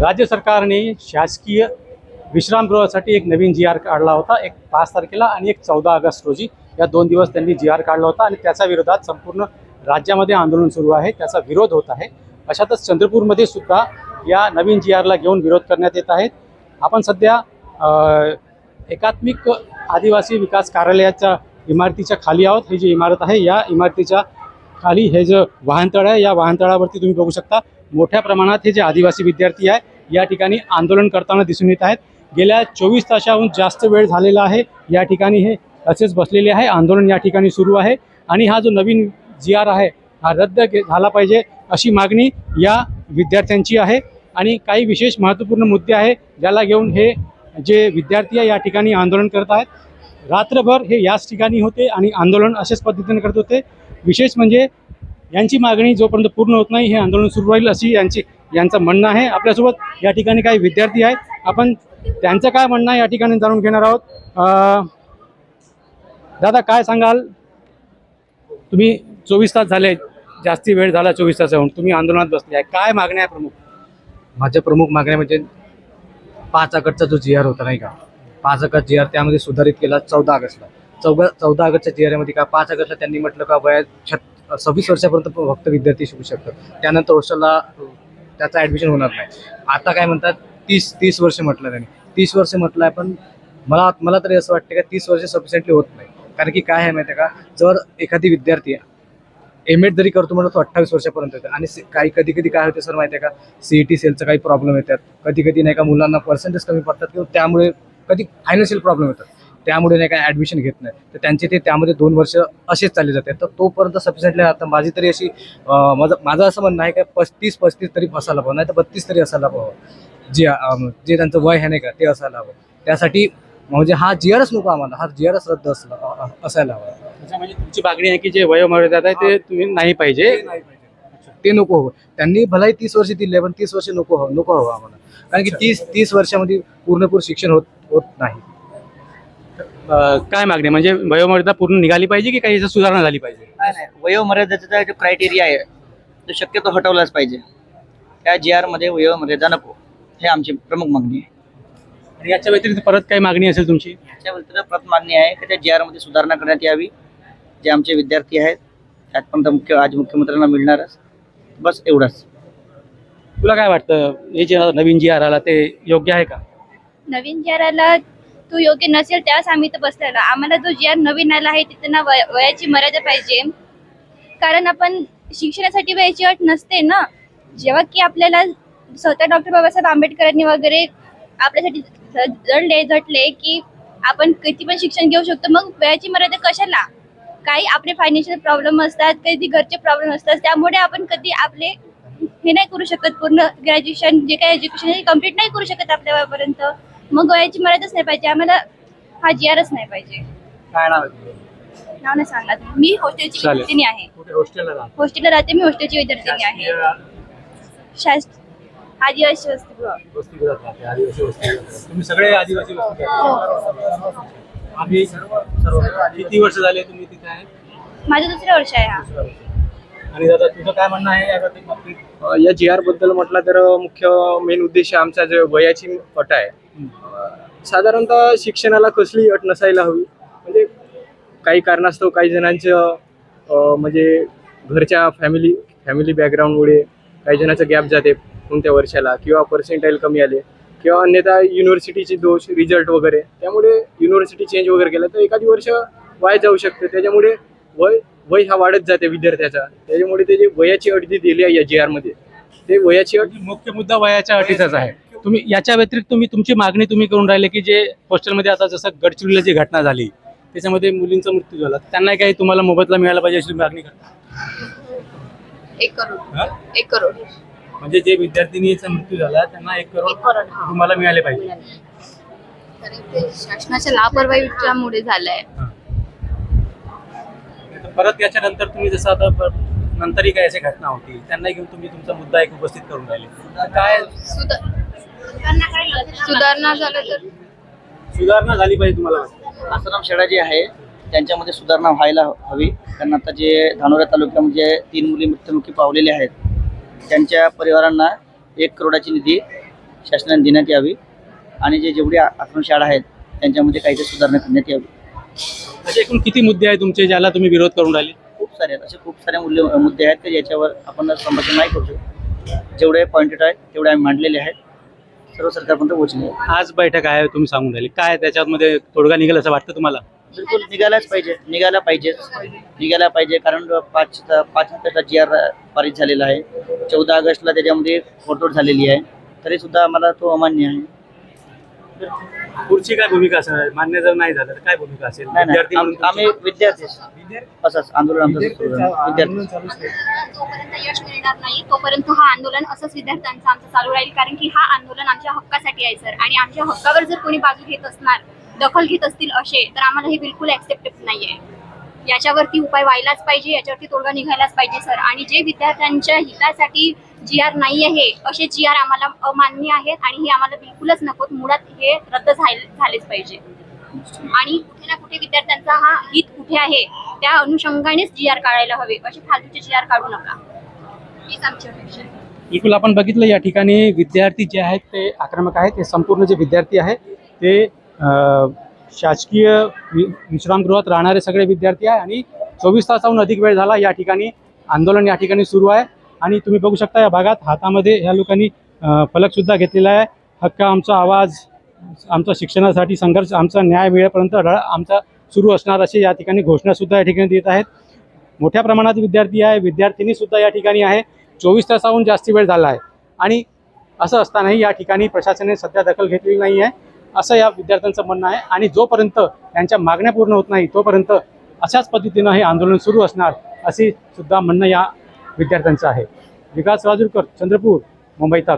राज्य सरकारने शासकीय विश्रामगृहासाठी एक नवीन जी आर काढला होता, एक 5 तारखेला आणि एक 14 ऑगस्ट रोजी. या 2 दिवस त्यांनी जी आर काढला होता आणि त्याच्या विरोधात संपूर्ण राज्यामध्ये आंदोलन सुरू आहे, त्याचा विरोध होत आहे. अशातच चंद्रपूरमध्ये सुद्धा या नवीन जी आरला घेऊन विरोध करण्यात येत आहेत. आपण सध्या एकात्मिक आदिवासी विकास कार्यालयाच्या इमारतीच्या खाली आहोत. ही जी इमारत आहे, या इमारतीच्या खाली हे जे वाहनतळ आहे, या वाहनतळावरती तुम्ही बघू शकता मोठ्या प्रमाणात हे जे आदिवासी विद्यार्थी आहे या ठिकाणी आंदोलन करताना दिसून येत आहेत. गेल्या 24 तासाहून जास्त वेळ झालेला आहे या ठिकाणी हे असेच बसलेले आहे. आंदोलन या ठिकाणी सुरू आहे आणि हा जो नवीन जी आर आहे हा रद्द झाला पाहिजे अशी मागणी या विद्यार्थ्यांची आहे. आणि काही विशेष महत्त्वपूर्ण मुद्दे आहे ज्याला घेऊन हे जे विद्यार्थी आहे या ठिकाणी आंदोलन करत आहेत. रात्रभर हे याच ठिकाणी होते आणि आंदोलन अशाच पद्धतीने करत होते. विशेष म्हणजे यांची मागणी जोपर्यंत पूर्ण होत नाही हे आंदोलन सुरू राहील अशी यांचं म्हणणं आहे. आपल्यासोबत या ठिकाणी काही विद्यार्थी आहेत, आपण त्यांचं काय म्हणणं आहे या ठिकाणी जाणून घेणार आहोत. दादा काय सांगाल, तुम्ही 24 तास झाले, जास्ती वेळ झाला 24 तासाहून तुम्ही आंदोलनात बसले आहे, काय मागण्या आहे प्रमुख? माझ्या प्रमुख मागण्या म्हणजे 5 ऑगस्टचा जो जी आर होता नाही का, 5 ऑगस्ट जी आर त्यामध्ये सुधारित केला 14 ऑगस्टला. 14 ऑगस्टच्या जी आरमध्ये का 5 ऑगस्टला त्यांनी म्हटलं का वयात 26 वर्षापर्यंत फक्त विद्यार्थी शिकू शकतात, त्यानंतर हॉस्टेलला त्याचं ॲडमिशन होणार नाही. आता काय म्हणतात 30 वर्ष म्हटलं त्यांनी. 30 वर्ष म्हटलं आहे, पण मला तरी असं वाटतं का 30 वर्ष सफिशियंटली होत नाही. कारण की काय आहे माहिती आहे का, जर एखादी विद्यार्थी एम.एड जरी करतो म्हणून तो 28 वर्षापर्यंत येतो. आणि कधी काय होते सर माहिती आहे का, CET सेलचं काही प्रॉब्लेम येतात, कधी नाही का मुलांना पर्सेंटेज कमी पडतात किंवा त्यामुळे कधी फायनान्शियल प्रॉब्लेम येतात, त्यामुळे नाही का ॲडमिशन घेत नाही, तर त्यांचे ते त्यामध्ये 2 वर्ष असेच चालले जातात. तर तोपर्यंत सफिशियंटली आता माझी तरी अशी माझं असं म्हणणं आहे का 35 तरी असायला पाहिजे, नाही तर 32 तरी असायला पाहिजे. जे त्यांचं वय आहे नाही का ते असायला हवं. त्यासाठी म्हणजे हा जी आरच नको आम्हाला, हा जी आरच रद्द असायला हवा. म्हणजे तुमची मागणी आहे की जे वयोमर्यादा आहे ते तुम्ही नाही पाहिजे, ते नको हवं. त्यांनी भलाही 30 वर्ष दिले, पण 30 वर्ष नको हवं आम्हाला. कारण की 30 वर्षामध्ये पूर्णपूर शिक्षण होत नाही. काय मागणी म्हणजे वयोमर्यादा पूर्ण निघाली पाहिजे की काही याच्यात सुधारणा झाली पाहिजे? नाही, वयोमर्यादेचा जो क्रायटेरिया आहे तो शक्यतो हटवलाच पाहिजे. त्या जी आरमध्ये वयोमर्यादा नको, हे आमची प्रमुख मागणी आहे. आणि याच्या व्यतिरिक्त परत काही मागणी असेल तुमची? याच्या व्यतिरिक्त प्रमुख मागणी आहे की त्या जी आरमध्ये सुधारणा करण्यात यावी. जे आमचे विद्यार्थी आहेत त्यातपर्यंत आज मुख्यमंत्र्यांना मिळणारच, बस एवढंच. तुला काय वाटतं, हे जे नवीन जी आर आला ते योग्य आहे का? नवीन जी आर आला तो योग्य नसेल, त्यास आम्ही तर बसलेला. आम्हाला जो जी आर नवीन आला आहे तिथं ना वयाची मर्यादा पाहिजे. कारण आपण शिक्षणासाठी वयाची अट नसते ना. जेव्हा की आपल्याला स्वतः डॉक्टर बाबासाहेब आंबेडकरांनी वगैरे आपल्यासाठी झटले की आपण किती पण शिक्षण घेऊ शकतो, मग वयाची मर्यादा कशाला? काही आपले फायनान्शियल प्रॉब्लेम असतात, कधी घरचे प्रॉब्लेम असतात, त्यामुळे आपण कधी आपले हे नाही करू शकत, पूर्ण ग्रॅज्युएशन जे काही एज्युकेशन कम्प्लीट नाही करू शकत आपल्या वयापर्यंत. मग वयाची मर्यादाच नाही पाहिजे आम्हाला, हा जी आरच नाही पाहिजे. काय नाव आहे? नाव नाही सांगणार मी. हॉस्टेलची विद्यार्थिनी आहे. हॉस्टेलला राहते मी, हॉस्टेलची विद्यार्थिनी आहे. आदिवासी वसतिगृह. तुम्ही सगळे आदिवासी आम्ही किती वर्ष झाले तुम्ही तिथे आहे? माझं 2रं वर्ष आहे हा. आणि दादा तुझं काय म्हणणं आहे याबाबतीत? या जी आर बद्दल म्हटलं तर मुख्य मेन उद्देश आमचा जे वयाची अट आहे, साधारणतः शिक्षणाला कसली अट नसायला हवी. म्हणजे काही कारणास्तव काही जणांचं म्हणजे घरच्या फॅमिली बॅकग्राऊंडमुळे काही जणांचं गॅप जाते कोणत्या वर्षाला, किंवा पर्सेंटाईल कमी आले, किंवा अन्यथा युनिव्हर्सिटीचे दोष, रिझल्ट वगैरे, त्यामुळे युनिव्हर्सिटी चेंज वगैरे केलं तर एखादी वर्ष वाया जाऊ शकते. त्याच्यामुळे वय हा वाढत जाते विद्यार्थ्याचा. त्याच्यामुळे ते जे वयाची अट जी दिली आहे या जी आरमध्ये, ते वयाची अट मुख्य मुद्दा वयाच्या अटीचाच आहे. तुम्ही याच्या व्यतिरिक्त तुमची मागणी तुम्ही करून राहिले की जे हॉस्टेलमध्ये आता जसं गडचिरोलीला जी घटना झाली त्याच्यामध्ये मुलींचा मृत्यू झाला, त्यांना काही तुम्हाला मोबदला मिळाला पाहिजे अशी मागणी करता? 1 करोड. म्हणजे जे विद्यार्थिनीचा मृत्यू झाला त्यांना 1 करोड तुम्हाला मिळाले पाहिजे. ते शासनाच्या लापरवाहीमुळे झालंय. परत याच्यानंतर तुम्ही जसं आता नंतरही काही अशी घटना होती, त्यांना घेऊन तुम्ही तुमचा मुद्दा एक उपस्थित करून राहिले. काय सुधारणा झाली पाहिजे तुम्हाला वाटतं? आश्रमशाळा जी आहे त्यांच्यामध्ये सुधारणा व्हायला हवी. कारण आता जे धानोरा तालुक्यामध्ये 3 मुली मृत्युमुखी पावलेल्या आहेत, त्यांच्या परिवारांना 1 करोडाची निधी शासनाने देण्यात यावी आणि जेवढे आश्रमशाळा आहेत त्यांच्यामध्ये काहीतरी सुधारणा करण्यात यावी. असे एकूण किती मुद्दे आहेत तुमचे ज्याला तुम्ही विरोध करून राहिले? खूप सारे आहेत, असे खूप सारे मुद्दे आहेत की ज्याच्यावर आपण संभाषण नाही करू शकतो. जेवढे पॉइंटेड आहेत तेवढे आम्ही मांडलेले आहेत, सर्व सरकारपर्यंत पोहोचले आहेत. आज बैठक आहे तुम्ही सांगून राहिले, काय त्याच्यामध्ये तोडगा निघेल असं वाटतं तुम्हाला? बिलकुल निघायला पाहिजे कारण 5 ऑगस्टला जी आर पारित झालेला आहे. 14 ऑगस्टला त्याच्यामध्ये खोडतोड झालेली आहे, तरी सुद्धा आम्हाला तो अमान्य आहे. पुढची काय भूमिका असणार? मान्य जर नाही झालं तर काय भूमिका असेल? नाही विद्यार्थी म्हणून आम्ही विद्यार्थी असंच आंदोलन आमचं सुरू आहे. विद्यार्थी जोपर्यंत यश मिळणार नाही तोपर्यंत हा आंदोलन असंच विद्यार्थ्यांचं आमचं चालू राहील, कारण की हा आंदोलन आमच्या हक्कासाठी आहे सर. आणि आमच्या हक्कावर जर कोणी बाजू घेत असणार, दखल घेत असतील असे, तर आम्हाला हे बिलकुल ऍक्सेप्टेबल नाही आहे. याच्यावरती उपाय व्हायलाच पाहिजे, याच्यावरती तोडगा निघायलाच पाहिजे सर. आणि जे विद्यार्थ्यांच्या हितासाठी जी आर नाही आहे असे जी आर आम्हाला अमान्य आहेत आणि हे आम्हाला बिलकुलच नकोत. मुळात हे रद्द झालेच पाहिजे. आणि कुठे ना कुठे विद्यार्थ्यांचा हा हित कुठे आहे त्या अनुषंगानेच जी आर काढायला हवे, असे फालतूचे जी आर काढू नका, हीच आमची अपेक्षा आहे. बिलकुल आपण बघितलं या ठिकाणी विद्यार्थी जे आहेत ते आक्रमक आहेत. ते संपूर्ण जे विद्यार्थी आहेत ते शासकीय विश्रामगृहात राहणारे सगळे विद्यार्थी आहे आणि 24 तासाहून अधिक वेळ झाला या ठिकाणी आंदोलन या ठिकाणी सुरू आहे. आणि तुम्ही बघू शकता या भागात हातामध्ये ह्या लोकांनी फलकसुद्धा घेतलेला आहे. हक्क आमचा आवाज, आमचा शिक्षणासाठी संघर्ष, आमचा न्याय मिळेपर्यंत आमचा सुरू असणार असे या ठिकाणी घोषणासुद्धा या ठिकाणी देत आहेत. मोठ्या प्रमाणात विद्यार्थी आहे, विद्यार्थिनीसुद्धा या ठिकाणी आहे. 24 तासाहून जास्ती वेळ झाला आहे आणि असं असतानाही या ठिकाणी प्रशासनाने सध्या दखल घेतलेली नाही आहे असं या विद्यार्थ्यांचं म्हणणं आहे. आणि जोपर्यंत त्यांच्या मागण्या पूर्ण होत नाही तोपर्यंत अशाच पद्धतीनं हे आंदोलन सुरू असणार असे सुद्धा म्हणणं या विद्यार्थ्यांचं आहे. विकास राजूरकर, चंद्रपूर, मुंबई तक.